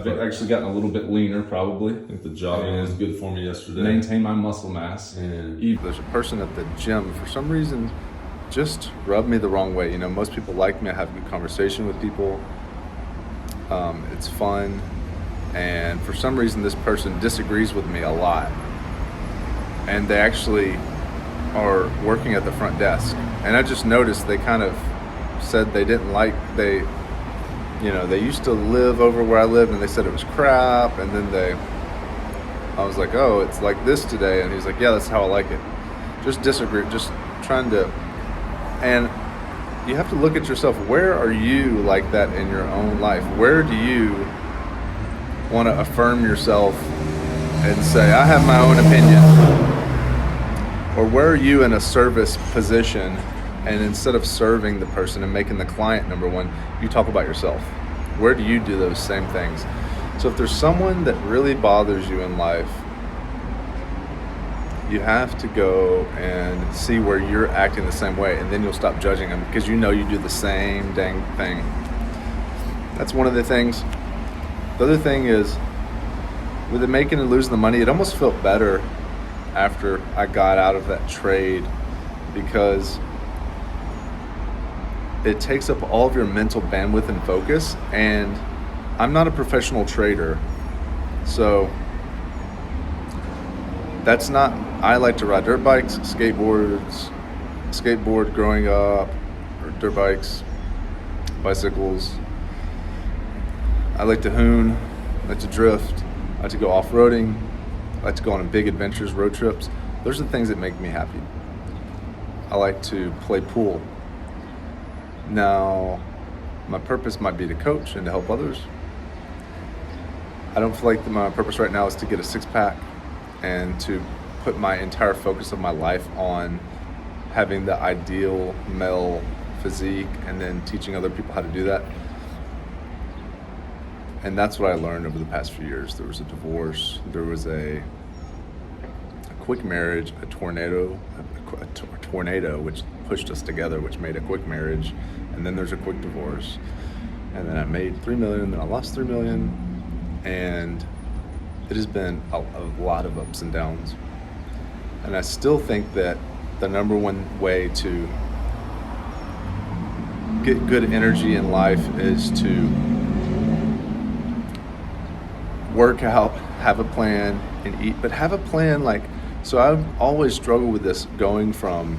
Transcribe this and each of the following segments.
I've actually gotten a little bit leaner, probably. I think the jogging is good for me yesterday. Maintain my muscle mass. And There's a person at the gym, for some reason, just rubbed me the wrong way. You know, most people like me. I have a good conversation with people. It's fun. And for some reason, this person disagrees with me a lot. And they actually are working at the front desk. And I just noticed they kind of said they didn't like, they used to live over where I lived and they said it was crap. And then I was like, oh, it's like this today. And he's like, yeah, that's how I like it. Just disagree, just trying to, and you have to look at yourself. Where are you like that in your own life? Where do you want to affirm yourself and say, I have my own opinion? Or where are you in a service position, and instead of serving the person and making the client number one, you talk about yourself? Where do you do those same things? So if there's someone that really bothers you in life, you have to go and see where you're acting the same way, and then you'll stop judging them because you know you do the same dang thing. That's one of the things. The other thing is, with the making and losing the money, it almost felt better after I got out of that trade, because it takes up all of your mental bandwidth and focus. And I'm not a professional trader, so that's not, I like to ride dirt bikes, skateboard growing up, or dirt bikes, bicycles. I like to hoon, I like to drift, I like to go off-roading, I like to go on big adventures, road trips. Those are the things that make me happy. I like to play pool. Now, my purpose might be to coach and to help others. I don't feel like my purpose right now is to get a six-pack and to put my entire focus of my life on having the ideal male physique and then teaching other people how to do that. And that's what I learned over the past few years. There was a divorce, there was a quick marriage, a tornado which pushed us together, which made a quick marriage, and then there's a quick divorce. And then I made $3 million, then I lost $3 million, and it has been a lot of ups and downs. And I still think that the number one way to get good energy in life is to work out, have a plan, and eat. But have a plan, like, so I've always struggled with this, going from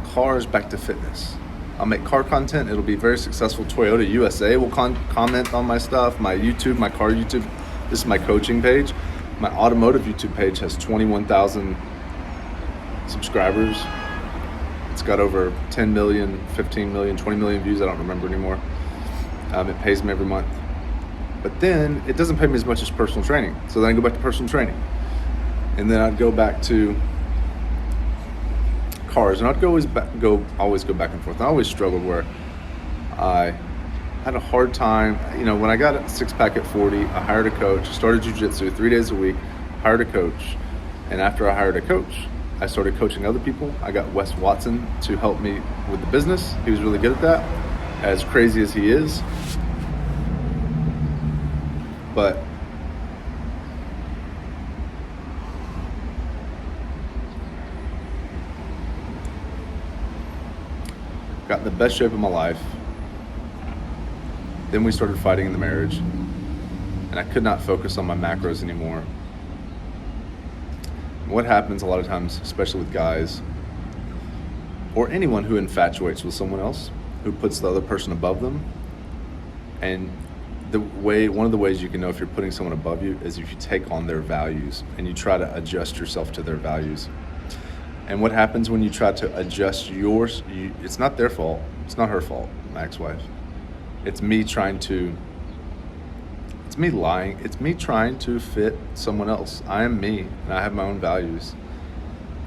cars back to fitness. I'll make car content, it'll be very successful. Toyota USA will comment on my stuff, my YouTube, my car YouTube. This is my coaching page. My automotive YouTube page has 21,000 subscribers. It's got over 10 million, 15 million, 20 million views. I don't remember anymore. It pays me every month. But then it doesn't pay me as much as personal training. So then I go back to personal training. And then I'd go back to cars. And I'd always go back and forth. I always struggled where I had a hard time. You know, when I got a six-pack at 40, I hired a coach, started jiu-jitsu 3 days a week, hired a coach. And after I hired a coach, I started coaching other people. I got Wes Watson to help me with the business. He was really good at that, as crazy as he is. But got in the best shape of my life. Then we started fighting in the marriage, and I could not focus on my macros anymore. What happens a lot of times, especially with guys, or anyone who infatuates with someone else, who puts the other person above them, and one of the ways you can know if you're putting someone above you is if you take on their values and you try to adjust yourself to their values. And what happens when you try to adjust yours, it's not their fault, it's not her fault, my ex-wife. It's me lying, it's me trying to fit someone else. I am me, and I have my own values.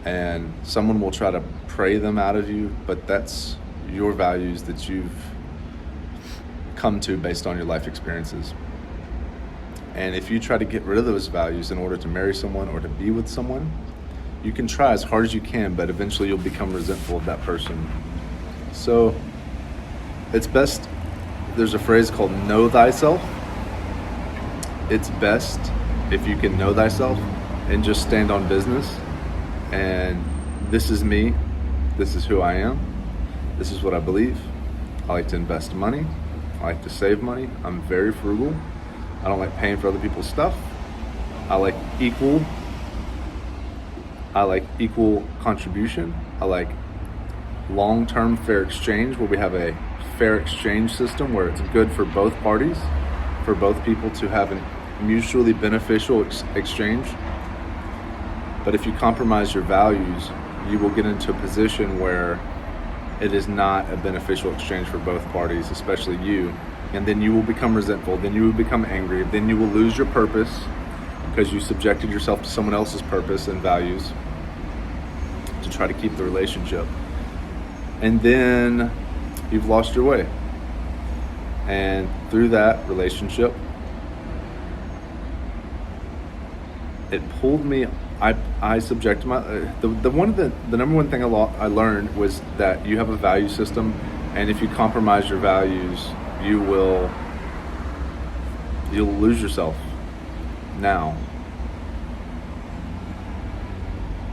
And someone will try to pray them out of you, but that's your values that you've come to based on your life experiences. And if you try to get rid of those values in order to marry someone or to be with someone, you can try as hard as you can, but eventually you'll become resentful of that person. So it's best, there's a phrase called know thyself. it's best if you can know thyself and just stand on business. And this is me. This is who I am. This is what I believe. I like to invest money. I like to save money. I'm very frugal. I don't like paying for other people's stuff. I like equal contribution. I like long-term fair exchange, where we have a fair exchange system where it's good for both parties, for both people to have a mutually beneficial exchange. But if you compromise your values, you will get into a position where it is not a beneficial exchange for both parties, especially you. And then you will become resentful, then you will become angry, then you will lose your purpose because you subjected yourself to someone else's purpose and values to try to keep the relationship. And then you've lost your way. And through that relationship, it pulled me. I subjected my the number one thing I learned was that you have a value system, and if you compromise your values, you'll lose yourself. Now,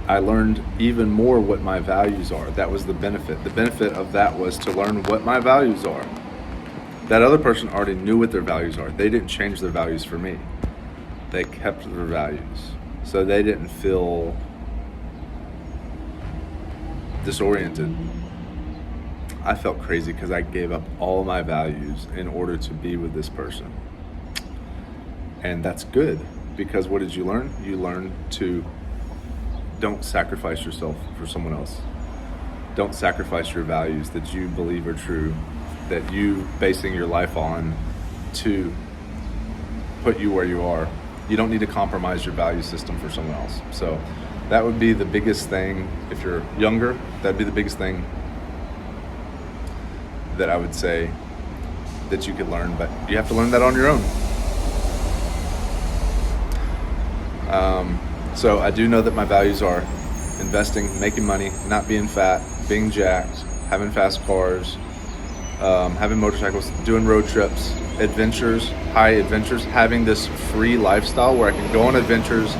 I learned even more what my values are. That was the benefit. The benefit of that was to learn what my values are. That other person already knew what their values are. They didn't change their values for me. They kept their values. So they didn't feel disoriented. I felt crazy because I gave up all my values in order to be with this person. And that's good, because what did you learn? You learned to don't sacrifice yourself for someone else. Don't sacrifice your values that you believe are true, that you basing your life on to put you where you are. You don't need to compromise your value system for someone else. So that would be the biggest thing. If you're younger, that'd be the biggest thing that I would say that you could learn, but you have to learn that on your own. So I do know that my values are investing, making money, not being fat, being jacked, having fast cars, having motorcycles, doing road trips, adventures, high adventures, having this free lifestyle where I can go on adventures.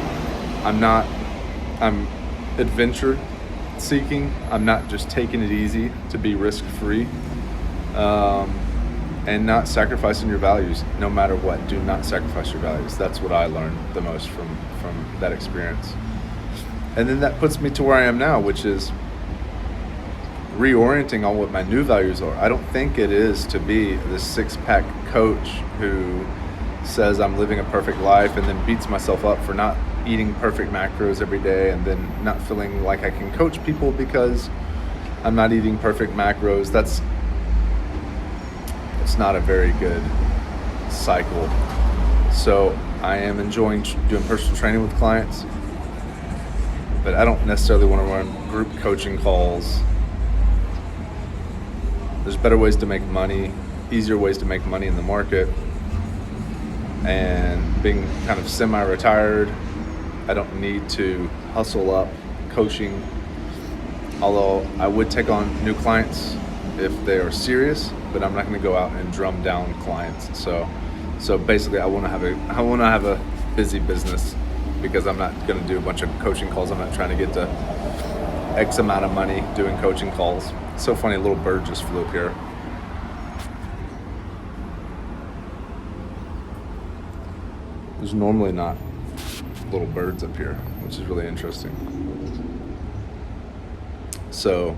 I'm adventure seeking. I'm not just taking it easy to be risk free, and not sacrificing your values no matter what. Do not sacrifice your values. That's what I learned the most from that experience. And then that puts me to where I am now, which is reorienting on what my new values are. I don't think it is to be this six-pack coach who says I'm living a perfect life and then beats myself up for not eating perfect macros every day, and then not feeling like I can coach people because I'm not eating perfect macros. It's not a very good cycle. So I am enjoying doing personal training with clients, but I don't necessarily want to run group coaching calls. There's better ways to make money, easier ways to make money in the market. And being kind of semi-retired, I don't need to hustle up coaching. Although I would take on new clients if they are serious, but I'm not going to go out and drum down clients. So basically, I want to have a busy business, because I'm not going to do a bunch of coaching calls. I'm not trying to get to X amount of money doing coaching calls. It's so funny, a little bird just flew up here. There's normally not little birds up here, which is really interesting. So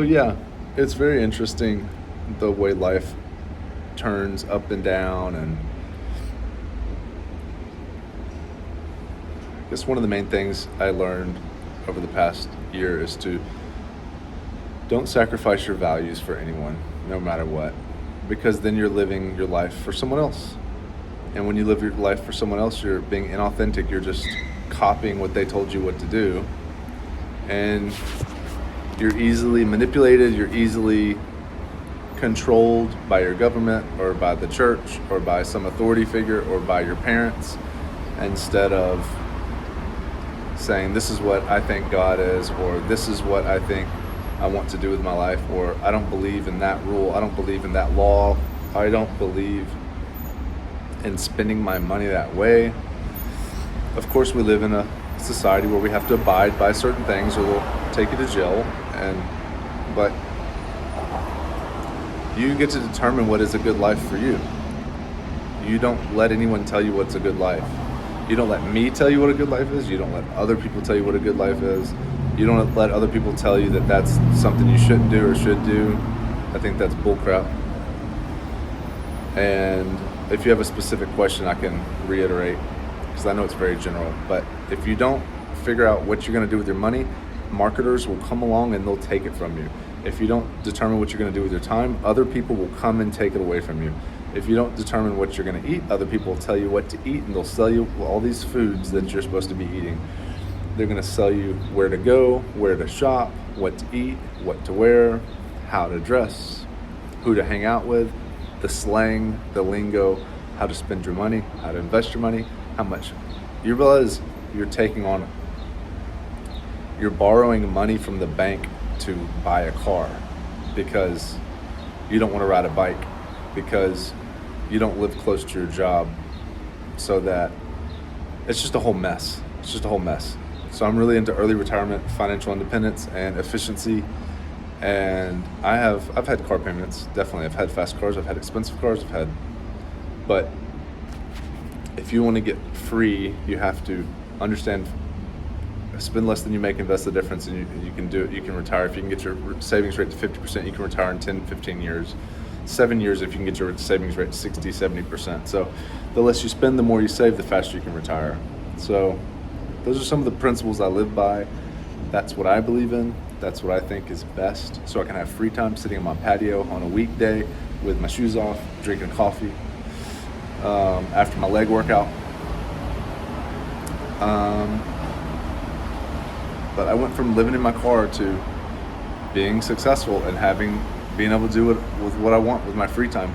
yeah, it's very interesting the way life turns up and down. And I guess one of the main things I learned over the past year is to don't sacrifice your values for anyone, no matter what, because then you're living your life for someone else. And when you live your life for someone else, you're being inauthentic. You're just copying what they told you what to do. And you're easily manipulated. You're easily controlled by your government or by the church or by some authority figure or by your parents, instead of saying, this is what I think God is, or this is what I think I want to do with my life, or I don't believe in that rule. I don't believe in that law. I don't believe in spending my money that way. Of course, we live in a society where we have to abide by certain things or they'll take you to jail. But you get to determine what is a good life for you. You don't let anyone tell you what's a good life. You don't let me tell you what a good life is. You don't let other people tell you what a good life is. You don't let other people tell you that that's something you shouldn't do or should do. I think that's bullcrap. And if you have a specific question, I can reiterate, because I know it's very general. But if you don't figure out what you're going to do with your money, marketers will come along and they'll take it from you. If you don't determine what you're going to do with your time, other people will come and take it away from you. If you don't determine what you're going to eat, other people will tell you what to eat, and they'll sell you all these foods that you're supposed to be eating. They're going to sell you where to go, where to shop, what to eat, what to wear, how to dress, who to hang out with, the slang, the lingo, how to spend your money, how to invest your money, how much. You realize you're taking on, you're borrowing money from the bank to buy a car because you don't want to ride a bike, because you don't live close to your job, so that it's just a whole mess. It's just a whole mess. So I'm really into early retirement, financial independence, and efficiency. And I've had car payments, definitely. I've had fast cars, I've had expensive cars, but if you want to get free, you have to understand, spend less than you make, invest the difference, and you can do it. You can retire. If you can get your savings rate to 50%, you can retire in 10, 15 years. 7 years if you can get your savings rate to 60, 70%. So the less you spend, the more you save, the faster you can retire. So those are some of the principles I live by. That's what I believe in. That's what I think is best. So I can have free time sitting on my patio on a weekday with my shoes off, drinking coffee after my leg workout. But I went from living in my car to being successful and being able to do it with what I want with my free time.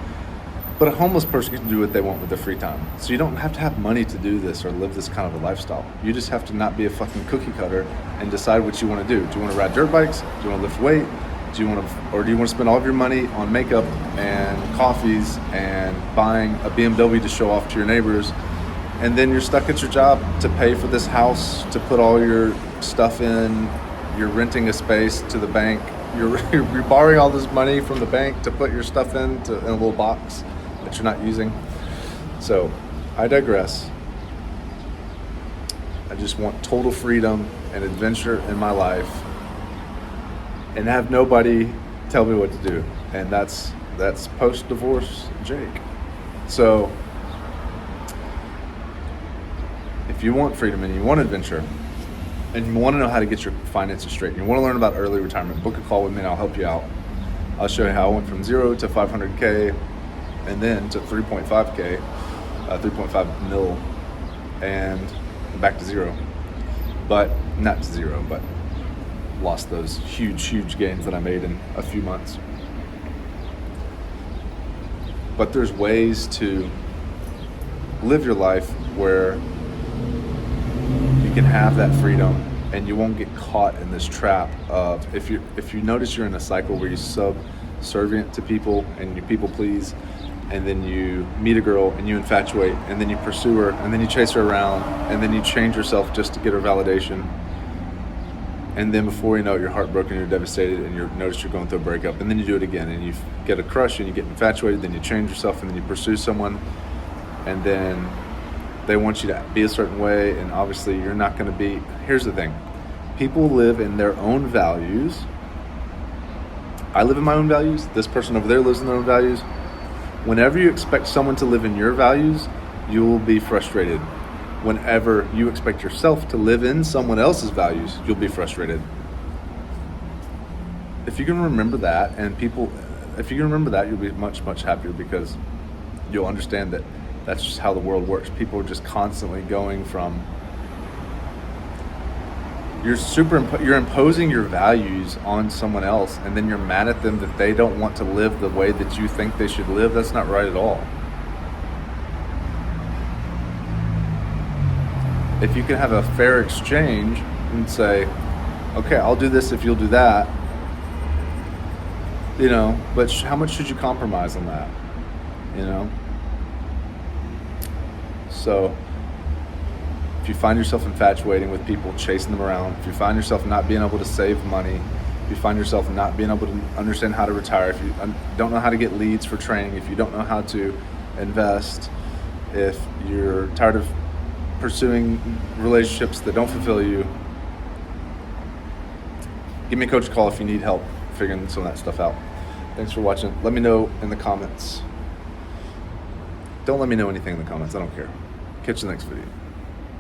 But a homeless person can do what they want with their free time. So you don't have to have money to do this or live this kind of a lifestyle. You just have to not be a fucking cookie cutter and decide what you want to do. Do you want to ride dirt bikes? Do you want to lift weight? Do you want to spend all of your money on makeup and coffees and buying a BMW to show off to your neighbors? And then you're stuck at your job to pay for this house, to put all your stuff in. You're renting a space to the bank. You're borrowing all this money from the bank to put your stuff in a little box that you're not using. So I digress. I just want total freedom and adventure in my life and have nobody tell me what to do. And that's post-divorce Jake. So if you want freedom and you want adventure, and you want to know how to get your finances straight, and you want to learn about early retirement, book a call with me and I'll help you out. I'll show you how I went from 0 to 500K and then to 3.5K, 3.5 mil, and back to zero. But not to zero, but lost those huge gains that I made in a few months. But there's ways to live your life where you can have that freedom and you won't get caught in this trap of, if you notice you're in a cycle where you're subservient to people and you people please, and then you meet a girl and you infatuate, and then you pursue her, and then you chase her around, and then you change yourself just to get her validation, and then before you know it, you're heartbroken, you're devastated, and you notice you're going through a breakup, and then you do it again, and you get a crush and you get infatuated, then you change yourself, and then you pursue someone, and then they want you to be a certain way, and obviously you're not going to be. Here's the thing. People live in their own values. I live in my own values. This person over there lives in their own values. Whenever you expect someone to live in your values, you will be frustrated. Whenever you expect yourself to live in someone else's values, you'll be frustrated. If you can remember that, you'll be much happier, because you'll understand that that's just how the world works. People are just constantly going from, you're imposing your values on someone else, and then you're mad at them that they don't want to live the way that you think they should live. That's not right at all. If you can have a fair exchange and say, okay, I'll do this if you'll do that, but how much should you compromise on that? So if you find yourself infatuating with people, chasing them around, if you find yourself not being able to save money, if you find yourself not being able to understand how to retire, if you don't know how to get leads for training, if you don't know how to invest, if you're tired of pursuing relationships that don't fulfill you, give me a coach a call if you need help figuring some of that stuff out. Thanks for watching. Let me know in the comments. Don't let me know anything in the comments. I don't care. Catch you in the next video.